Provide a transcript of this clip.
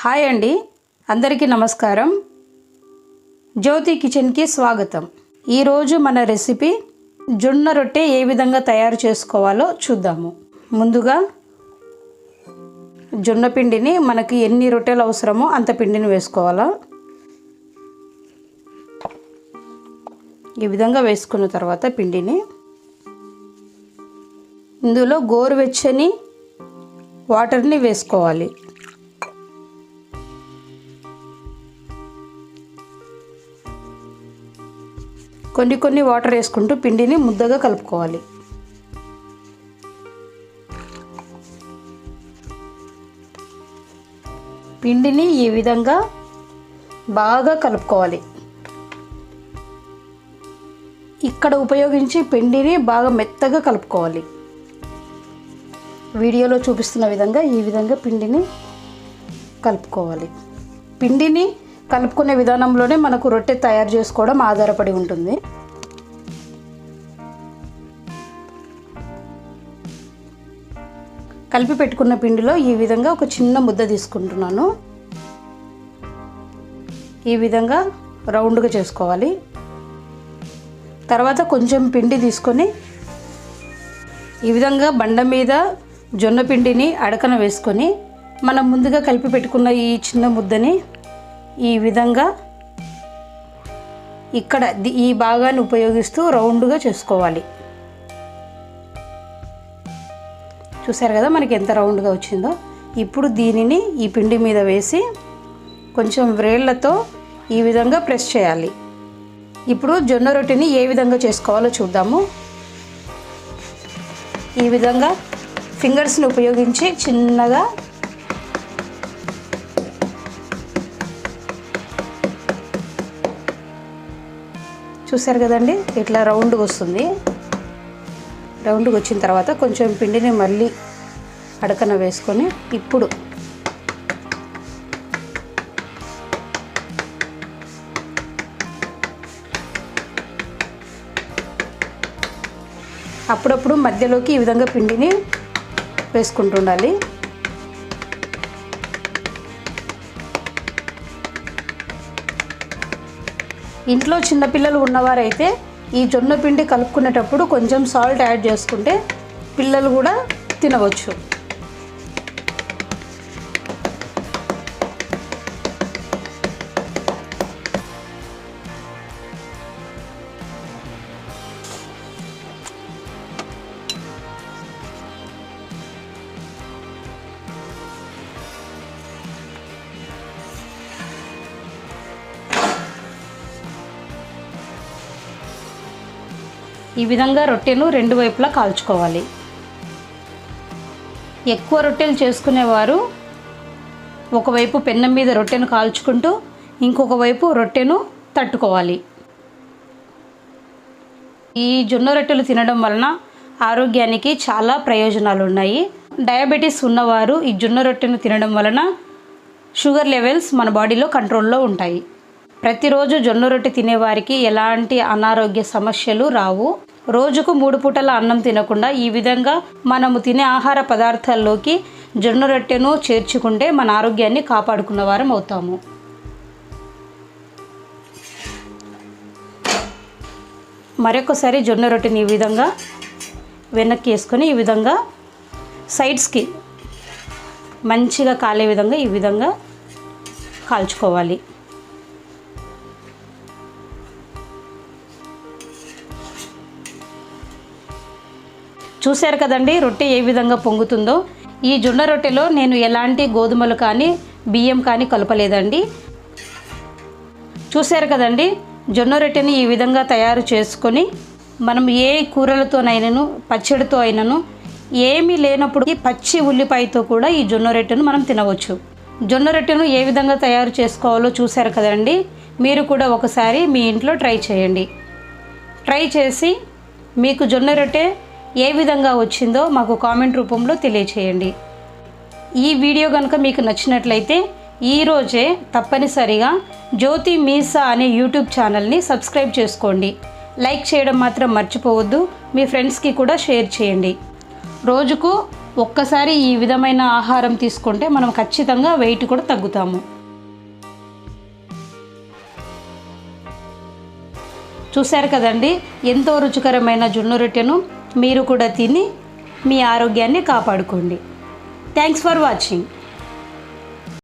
Hi అండి, అందరికీ నమస్కారం. జ్యోతి కిచెన్కి స్వాగతం. ఈరోజు మన రెసిపీ జొన్న రొట్టె ఏ విధంగా తయారు చేసుకోవాలో చూద్దాము. ముందుగా జొన్న పిండిని మనకి ఎన్ని రొట్టెలు అవసరమో అంత పిండిని వేసుకోవాలా. ఈ విధంగా వేసుకున్న తర్వాత పిండిని ఇందులో గోరువెచ్చని వాటర్ని వేసుకోవాలి. కొన్ని వాటర్ వేసుకుంటూ పిండిని ముద్దగా కలుపుకోవాలి. పిండిని ఈ విధంగా బాగా కలుపుకోవాలి. ఇక్కడ ఉపయోగించి పిండిని బాగా మెత్తగా కలుపుకోవాలి. వీడియోలో చూపిస్తున్న విధంగా ఈ విధంగా పిండిని కలుపుకోవాలి. పిండిని కలుపుకునే విధానంలోనే మనకు రొట్టె తయారు చేసుకోవడం ఆధారపడి ఉంటుంది. కలిపి పెట్టుకున్న పిండిలో ఈ విధంగా ఒక చిన్న ముద్ద తీసుకుంటున్నాను. ఈ విధంగా రౌండ్గా చేసుకోవాలి. తర్వాత కొంచెం పిండి తీసుకొని ఈ విధంగా బండ మీద జొన్న పిండిని అడకన వేసుకొని మనం ముందుగా కలిపి పెట్టుకున్న ఈ చిన్న ముద్దని ఈ విధంగా ఇక్కడ ఈ భాగాన్ని ఉపయోగిస్తూ రౌండ్గా చేసుకోవాలి. చూసారు కదా మనకి ఎంత రౌండ్గా వచ్చిందో. ఇప్పుడు దీనిని ఈ పిండి మీద వేసి కొంచెం వ్రేళ్లతో ఈ విధంగా ప్రెస్ చేయాలి. ఇప్పుడు జొన్న రొట్టెని ఏ విధంగా చేసుకోవాలో చూద్దాము. ఈ విధంగా ఫింగర్స్ని ఉపయోగించి చిన్నగా చూసారు కదండి, ఇట్లా రౌండ్గా వస్తుంది. రౌండ్గా వచ్చిన తర్వాత కొంచెం పిండిని మళ్ళీ అడకన వేసుకొని ఇప్పుడు అప్పుడప్పుడు మధ్యలోకి ఈ విధంగా పిండిని వేసుకుంటుండాలి. ఇంట్లో చిన్నపిల్లలు ఉన్నవారైతే ఈ జొన్న పిండి కలుపుకునేటప్పుడు కొంచెం సాల్ట్ యాడ్ చేసుకుంటే పిల్లలు కూడా తినవచ్చు. ఈ విధంగా రొట్టెను రెండు వైపులా కాల్చుకోవాలి. ఎక్కువ రొట్టెలు చేసుకునేవారు ఒకవైపు పెన్నం మీద రొట్టెను కాల్చుకుంటూ ఇంకొక వైపు రొట్టెను తట్టుకోవాలి. ఈ జొన్న రొట్టెలు తినడం వలన ఆరోగ్యానికి చాలా ప్రయోజనాలు ఉన్నాయి. డయాబెటీస్ ఉన్నవారు ఈ జొన్న రొట్టెను తినడం వలన షుగర్ లెవెల్స్ మన బాడీలో కంట్రోల్లో ఉంటాయి. ప్రతిరోజు జొన్న రొట్టె తినేవారికి ఎలాంటి అనారోగ్య సమస్యలు రావు. రోజుకు 3 పూటల అన్నం తినకుండా ఈ విధంగా మనము తినే ఆహార పదార్థాల్లోకి జొన్న రొట్టెను చేర్చుకుంటే మన ఆరోగ్యాన్ని కాపాడుకున్న వారం అవుతాము. మరొకసారి జొన్న రొట్టెని ఈ విధంగా వెనక్కి వేసుకొని ఈ విధంగా సైడ్స్కి మంచిగా కాలే విధంగా ఈ విధంగా కాల్చుకోవాలి. చూశారు కదండి రొట్టె ఏ విధంగా పొంగుతుందో. ఈ జొన్న రొట్టెలో నేను ఎలాంటి గోధుమలు కానీ బియ్యం కానీ కలపలేదండి. చూశారు కదండి, జొన్న రొట్టెని ఈ విధంగా తయారు చేసుకొని మనం ఏ కూరలతోనైనాను పచ్చడితో అయినను ఏమీ లేనప్పుడు ఈ పచ్చి ఉల్లిపాయతో కూడా ఈ జొన్న రొట్టెను మనం తినవచ్చు. జొన్న రొట్టెను ఏ విధంగా తయారు చేసుకోవాలో చూశారు కదండి. మీరు కూడా ఒకసారి మీ ఇంట్లో ట్రై చేయండి. ట్రై చేసి మీకు జొన్న రొట్టె ఏ విధంగా వచ్చిందో మాకు కామెంట్ రూపంలో తెలియచేయండి. ఈ వీడియో కనుక మీకు నచ్చినట్లయితే ఈరోజే తప్పనిసరిగా జ్యోతి మీసా అనే యూట్యూబ్ ఛానల్ని సబ్స్క్రైబ్ చేసుకోండి. లైక్ చేయడం మాత్రం మర్చిపోవద్దు. మీ ఫ్రెండ్స్కి కూడా షేర్ చేయండి. రోజుకు ఒక్కసారి ఈ విధమైన ఆహారం తీసుకుంటే మనం ఖచ్చితంగా వెయిట్ కూడా తగ్గుతాము. చూశారు కదండి, ఎంతో రుచికరమైన జొన్న రొట్టెను మీరు కూడా తిని మీ ఆరోగ్యాన్ని కాపాడుకోండి. Thanks for watching.